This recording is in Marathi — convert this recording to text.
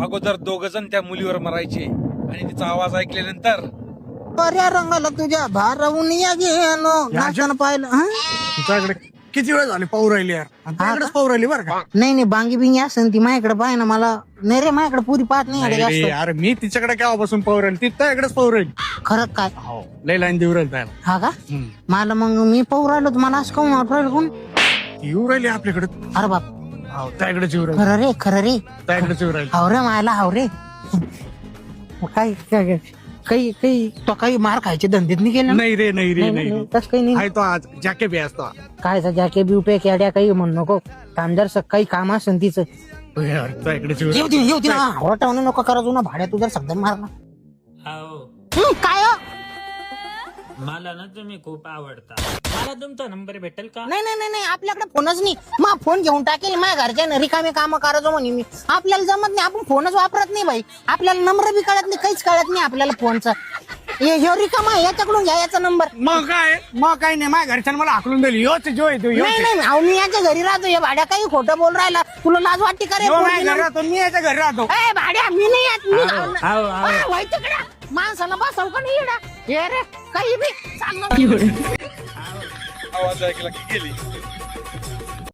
अगोदर दोघ जण त्या मुलीवर मरायचे आणि तिचा आवाज ऐकल्यानंतर पर्या रंगाला तुझ्या भारावून या गेलो नाचताना पाहिलं हं? तुझ्याकडे किती वेळ झाले पाहू राहिली यार तुझ्याकडेच पाहू राहिली बरं का. नाही बांगी बिंगी असेल ती माझ्याकडे पाय ना मला नाही रे माझ्याकडे पुरी पाहत नाही नाही जास्त रे, अरे मी तिच्याकडे केव्हापासून पाहू राहिली ती तुझ्याकडेच पाहू राहिली. खरं काय हो लय लाईन देऊ राहील त्याला. हा का मला मग मी पाहू राहिलो तर मला असं काऊन वाटू राहिलं कोण येऊ राहिली आपल्याकडे. अरे बाप हो त्याकडेच येऊ राहिली खरं रे त्याकडेच येऊ राहिली. हाव रे मायला हाव रे काही काही काही तो काही मार खायचे धंदेत नाही केलं ना? नाही रे नाही रे नाही तसं काही नाही आहे तो आज जॅके बी असतो. काय जॅके बिवपे खेड्या काही म्हणू नको कामदार काही काम असेल तिचं त्याकडेच येऊ दे ना हॉटावून नको करा जुना भाड्या तुझ्या शब्द मारला हो काय हो? मला ना तुम्ही खूप आवडता. मला तुमचा नंबर भेटेल का? नाही आपल्याकडे फोनच नाही मग फोन घेऊन टाकेल माझ्या घरच्या रिकामे काम करायचो म्हणे मी आपल्याला जमत नाही आपण फोनच वापरत नाही बाई आपल्याला नंबर बी कळत नाही काहीच कळत नाही आपल्याला फोनचा हे रिकामा याच्याकडून घ्या याचा नंबर मग काय नाही माझ्या घरच्यानं मला हाकलून दिली योच जो आहे तो नाही अहो मी याच्या घरी राहतो या भाड्या काही खोटं बोल राहिला तुला लाज वाटते का रे माझ्या घरी राहतो मी याच्या घरी राहतो. ए, भाड्या मी नाही येत मी आहो, आहो, आहो. ए, वय तिकडं. माणसाला बसव का नाही येडा? ये रे काही बी सांग आवाज ऐकला की गेली.